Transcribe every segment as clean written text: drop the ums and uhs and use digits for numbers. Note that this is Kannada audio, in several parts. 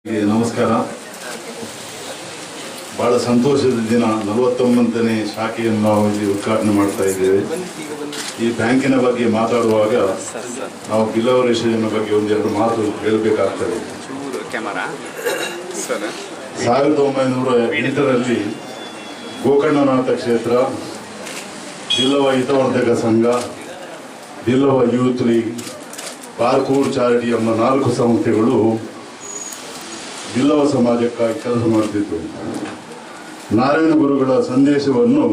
ನಮಸ್ಕಾರ. ಬಹಳ ಸಂತೋಷದ ದಿನ. 49ನೇ ಶಾಖೆಯನ್ನು ನಾವು ಇಲ್ಲಿ ಉದ್ಘಾಟನೆ ಮಾಡ್ತಾ ಇದ್ದೇವೆ. ಈ ಬ್ಯಾಂಕಿನ ಬಗ್ಗೆ ಮಾತಾಡುವಾಗ ನಾವು ಬಿಲ್ಲವರ ಯೋಜನೆ ಬಗ್ಗೆ ಒಂದೆರಡು ಮಾತು ಹೇಳಬೇಕಾಗ್ತದೆ. 1908ರಲ್ಲಿ ಗೋಕರ್ಣನಾಥ ಕ್ಷೇತ್ರ, ಬಿಲ್ಲವ ಹಿತವರ್ಧಕ ಸಂಘ, ಬಿಲ್ಲವ ಯೂತ್ ಲೀಗ್, ಪಾರ್ಕೂರ್ ಚಾರಿಟಿ ಎಂಬ 4 ಸಂಸ್ಥೆಗಳು ಬಿಲ್ಲವ ಸಮಾಜಕ್ಕಾಗಿ ಕೆಲಸ ಮಾಡುತ್ತಿದ್ದು, ನಾರಾಯಣ ಗುರುಗಳ ಸಂದೇಶವನ್ನು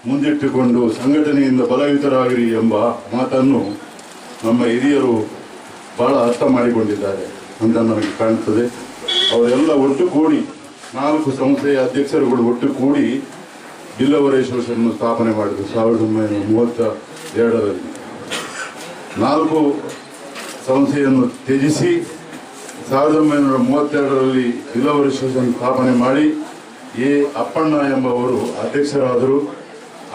ಮುಂದಿಟ್ಟುಕೊಂಡು ಸಂಘಟನೆಯಿಂದ ಬಲಯುತರಾಗಿರಿ ಎಂಬ ಮಾತನ್ನು ನಮ್ಮ ಹಿರಿಯರು ಬಹಳ ಅರ್ಥ ಮಾಡಿಕೊಂಡಿದ್ದಾರೆ ಅಂತ ನನಗೆ ಕಾಣುತ್ತದೆ. ಅವರೆಲ್ಲ ಒಟ್ಟುಗೂಡಿ 4 ಸಂಸ್ಥೆಯ ಅಧ್ಯಕ್ಷರುಗಳು ಒಟ್ಟುಗೂಡಿ ಬಿಲ್ಲವರ ಅಸೋಸಿಯೇಷನ್ ಸ್ಥಾಪನೆ ಮಾಡಿದರು 1932ರಲ್ಲಿ. 4 ಸಂಸ್ಥೆಯನ್ನು ತ್ಯಜಿಸಿ 1932ರಲ್ಲಿ ಬಿಲ್ಲವರ ಅಸೋಸಿಯೇಷನ್ ಸ್ಥಾಪನೆ ಮಾಡಿ ಎ ಅಪ್ಪಣ್ಣ ಎಂಬವರು ಅಧ್ಯಕ್ಷರಾದರು.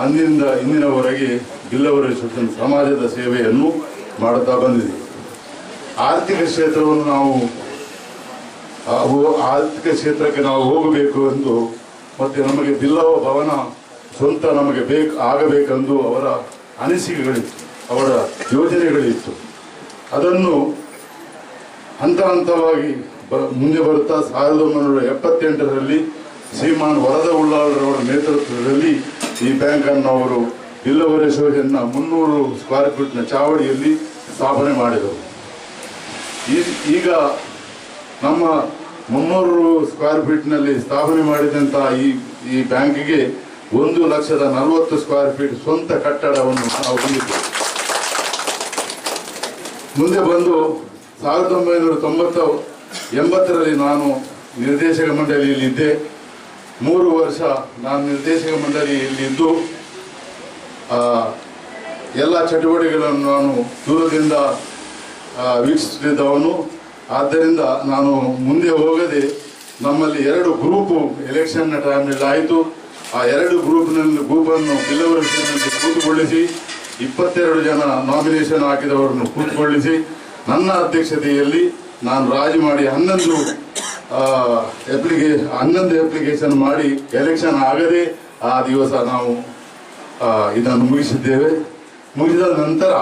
ಅಂದಿನಿಂದ ಇಂದಿನವರೆಗೆ ಬಿಲ್ಲವರ ಅಸೋಸಿಯೇಷನ್ ಸಮಾಜದ ಸೇವೆಯನ್ನು ಮಾಡುತ್ತಾ ಬಂದಿದೆ. ಆರ್ಥಿಕ ಕ್ಷೇತ್ರಕ್ಕೆ ನಾವು ಹೋಗಬೇಕು ಎಂದು ಮತ್ತು ನಮಗೆ ಬಿಲ್ಲವ ಭವನ ಸ್ವಂತ ನಮಗೆ ಆಗಬೇಕೆಂದು ಅವರ ಅನಿಸಿಕೆಗಳಿತ್ತು, ಅವರ ಯೋಜನೆಗಳಿತ್ತು. ಅದನ್ನು ಹಂತ ಹಂತವಾಗಿ ಮುಂದೆ ಬರುತ್ತಾ 1978ರಲ್ಲಿ ಶ್ರೀಮಾನ್ ವರದ ಉಳ್ಳಾಳರವರ ನೇತೃತ್ವದಲ್ಲಿ ಈ ಬ್ಯಾಂಕನ್ನು ಅವರು ಬಿಲ್ಲವರ ಅಸೋಸಿಯೇಷನ್ನ 300 ಸ್ಕ್ವೇರ್ ಫೀಟ್ನ ಚಾವಡಿಯಲ್ಲಿ ಸ್ಥಾಪನೆ ಮಾಡಿದರು. ಈಗ ನಮ್ಮ 300 ಸ್ಕ್ವೇರ್ ಫೀಟ್ನಲ್ಲಿ ಸ್ಥಾಪನೆ ಮಾಡಿದಂಥ ಈ ಬ್ಯಾಂಕಿಗೆ 1,40,000 ಸ್ಕ್ವೇರ್ ಫೀಟ್ ಸ್ವಂತ ಕಟ್ಟಡವನ್ನು ನಾವು ಹೊಂದಿದ್ದೇವೆ. ಮುಂದೆ ಬಂದು 1980ರಲ್ಲಿ ನಾನು ನಿರ್ದೇಶಕ ಮಂಡಳಿಯಲ್ಲಿ ಇದ್ದೆ. 3 ವರ್ಷ ನಾನು ನಿರ್ದೇಶಕ ಮಂಡಳಿಯಲ್ಲಿದ್ದು ಎಲ್ಲ ಚಟುವಟಿಕೆಗಳನ್ನು ನಾನು ದೂರದಿಂದ ವೀಕ್ಷಿಸುತ್ತಿದ್ದವನು. ಆದ್ದರಿಂದ ನಾನು ಮುಂದೆ ಹೋಗದೆ ನಮ್ಮಲ್ಲಿ 2 ಗ್ರೂಪು ಎಲೆಕ್ಷನ್ನ ಟೈಮ್ನಲ್ಲಿ ಆಯಿತು. ಆ 2 ಗ್ರೂಪನ್ನು ಬಿಲ್ಲವರ ಅಸೋಸಿಯೇಷನ್ನಲ್ಲಿ ಕೂತುಗೊಳಿಸಿ 22 ಜನ ನಾಮಿನೇಷನ್ ಹಾಕಿದವರನ್ನು ಕೂತುಗೊಳಿಸಿ ನನ್ನ ಅಧ್ಯಕ್ಷತೆಯಲ್ಲಿ ನಾನು ರಾಜಿ ಮಾಡಿ 11 ಅಪ್ಲಿಕೇಶನ್ ಮಾಡಿ ಎಲೆಕ್ಷನ್ ಆಗದೆ ಆ ದಿವಸ ನಾವು ಇದನ್ನು ಮುಗಿಸಿದ್ದೇವೆ. ಮುಗಿದ ನಂತರ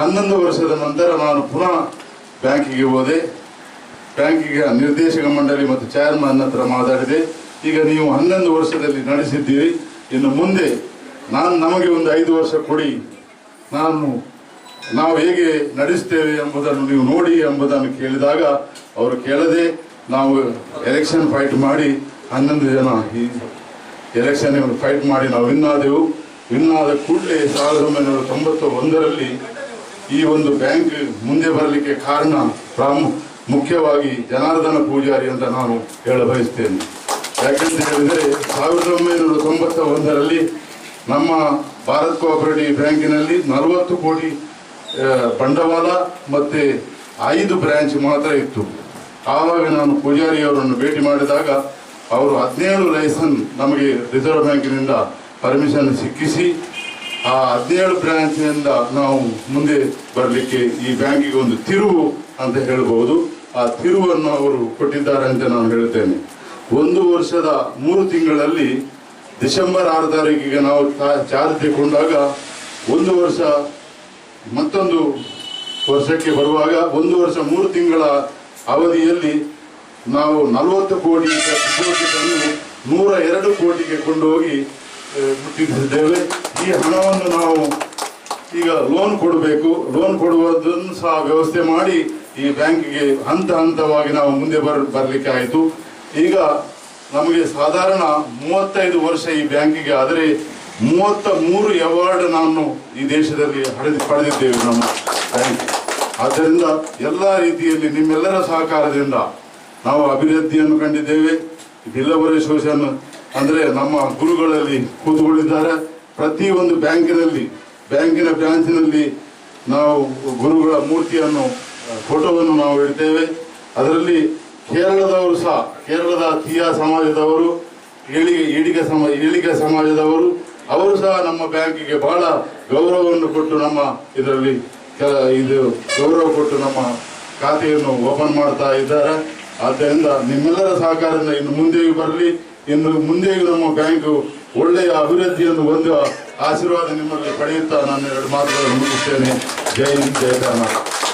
11 ವರ್ಷದ ನಂತರ ನಾನು ಪುನಃ ಬ್ಯಾಂಕಿಗೆ ಹೋದೆ. ಬ್ಯಾಂಕಿಗೆ ನಿರ್ದೇಶಕ ಮಂಡಳಿ ಮತ್ತು ಚೇರ್ಮನ್ ಹತ್ರ ಮಾತಾಡಿದೆ. ಈಗ ನೀವು 11 ವರ್ಷದಲ್ಲಿ ನಡೆಸಿದ್ದೀರಿ, ಇನ್ನು ಮುಂದೆ ನಮಗೆ ಒಂದು 5 ವರ್ಷ ಕೊಡಿ, ನಾವು ಹೇಗೆ ನಡೆಸ್ತೇವೆ ಎಂಬುದನ್ನು ನೀವು ನೋಡಿ ಎಂಬುದನ್ನು ಕೇಳಿದಾಗ ಅವರು ಕೇಳದೆ ನಾವು ಎಲೆಕ್ಷನ್ ಫೈಟ್ ಮಾಡಿ 11 ಜನ ಈ ಎಲೆಕ್ಷನ್ ಫೈಟ್ ಮಾಡಿ ನಾವು ವಿನ್ ಆದೆವು. ವಿನ್ ಆದ ಕೂಡಲೇ 1991ರಲ್ಲಿ ಈ ಒಂದು ಬ್ಯಾಂಕ್ ಮುಂದೆ ಬರಲಿಕ್ಕೆ ಕಾರಣ ಮುಖ್ಯವಾಗಿ ಜನಾರ್ದನ ಪೂಜಾರಿ ಅಂತ ನಾನು ಹೇಳ ಬಯಸ್ತೇನೆ. ಯಾಕೆಂತ ಹೇಳಿದರೆ 1991ರಲ್ಲಿ ನಮ್ಮ ಭಾರತ್ ಕೋಆಪರೇಟಿವ್ ಬ್ಯಾಂಕಿನಲ್ಲಿ 40 ಕೋಟಿ ಬಂಡವಾಳ ಮತ್ತು 5 ಬ್ರಾಂಚ್ ಮಾತ್ರ ಇತ್ತು. ಆವಾಗ ನಾನು ಪೂಜಾರಿಯವರನ್ನು ಭೇಟಿ ಮಾಡಿದಾಗ ಅವರು 17 ಲೈಸೆನ್ಸ್ ನಮಗೆ ರಿಸರ್ವ್ ಬ್ಯಾಂಕಿನಿಂದ ಪರ್ಮಿಷನ್ ಸಿಕ್ಕಿಸಿ ಆ 17 ಬ್ರಾಂಚ್ನಿಂದ ನಾವು ಮುಂದೆ ಬರಲಿಕ್ಕೆ ಈ ಬ್ಯಾಂಕಿಗೆ ಒಂದು ತಿರುವು ಅಂತ ಹೇಳ್ಬೋದು. ಆ ತಿರುವನ್ನು ಅವರು ಕೊಟ್ಟಿದ್ದಾರೆ ಅಂತ ನಾನು ಹೇಳ್ತೇನೆ. 1 ವರ್ಷದ 3 ತಿಂಗಳಲ್ಲಿ ಡಿಸೆಂಬರ್ 6 ತಾರೀಕಿಗೆ ನಾವು ಚಾರ್ಜ್ ತಗೊಂಡಾಗ 1 ವರ್ಷ ಮತ್ತೊಂದು ವರ್ಷಕ್ಕೆ ಬರುವಾಗ 1 ವರ್ಷ 3 ತಿಂಗಳ ಅವಧಿಯಲ್ಲಿ ನಾವು 40 ಕೋಟಿ ತಂದು 102 ಕೋಟಿಗೆ ಕೊಂಡೋಗಿ ಮುಟ್ಟಿಸಿದ್ದೇವೆ. ಈ ಹಣವನ್ನು ನಾವು ಈಗ ಲೋನ್ ಕೊಡಬೇಕು. ಲೋನ್ ಕೊಡುವುದನ್ನು ಸಹ ವ್ಯವಸ್ಥೆ ಮಾಡಿ ಈ ಬ್ಯಾಂಕಿಗೆ ಹಂತ ಹಂತವಾಗಿ ನಾವು ಮುಂದೆ ಬರಲಿಕ್ಕೆ ಆಯಿತು. ಈಗ ನಮಗೆ ಸಾಧಾರಣ 35 ವರ್ಷ ಈ ಬ್ಯಾಂಕಿಗೆ, ಆದರೆ 33 ಅವಾರ್ಡ್ ನಾನು ಈ ದೇಶದಲ್ಲಿ ಪಡೆದಿದ್ದೇವೆ ನಮ್ಮ ಬ್ಯಾಂಕ್. ಆದ್ದರಿಂದ ಎಲ್ಲ ರೀತಿಯಲ್ಲಿ ನಿಮ್ಮೆಲ್ಲರ ಸಹಕಾರದಿಂದ ನಾವು ಅಭಿವೃದ್ಧಿಯನ್ನು ಕಂಡಿದ್ದೇವೆ. ಬಿಲ್ಲವರ ಅಸೋಸಿಯೇಷನ್ ಅಂದರೆ ನಮ್ಮ ಗುರುಗಳಲ್ಲಿ ಕೂತುಕೊಂಡಿದ್ದಾರೆ. ಪ್ರತಿಯೊಂದು ಬ್ಯಾಂಕಿನ ಬ್ರಾಂಚಿನಲ್ಲಿ ನಾವು ಗುರುಗಳ ಮೂರ್ತಿಯನ್ನು ಫೋಟೋವನ್ನು ನಾವು ಇಡ್ತೇವೆ. ಅದರಲ್ಲಿ ಕೇರಳದವರು ಸಹ, ಕೇರಳದ ತೀಯಾ ಸಮಾಜದವರು, ಈಳಿಗೆ ಸಮಾಜದವರು ಅವರು ಸಹ ನಮ್ಮ ಬ್ಯಾಂಕಿಗೆ ಬಹಳ ಗೌರವವನ್ನು ಕೊಟ್ಟು ನಮ್ಮ ಇದರಲ್ಲಿ ಗೌರವ ಕೊಟ್ಟು ನಮ್ಮ ಖಾತೆಯನ್ನು ಓಪನ್ ಮಾಡ್ತಾ ಇದ್ದಾರೆ. ಆದ್ದರಿಂದ ನಿಮ್ಮೆಲ್ಲರ ಸಹಕಾರದಿಂದ ಇನ್ನು ಮುಂದೆಯೂ ಬರಲಿ. ಇನ್ನು ಮುಂದೆಯೂ ನಮ್ಮ ಬ್ಯಾಂಕು ಒಳ್ಳೆಯ ಅಭಿವೃದ್ಧಿಯನ್ನು ಹೊಂದುವ ಆಶೀರ್ವಾದ ನಿಮ್ಮಲ್ಲಿ ಪಡೆಯುತ್ತಾ ನಾನು 2 ಮಾತುಗಳನ್ನು ಮುಗಿಸ್ತೇನೆ. ಜೈ ಹಿಂದ್, ಜೈ ಕರ್ನಾಟಕ.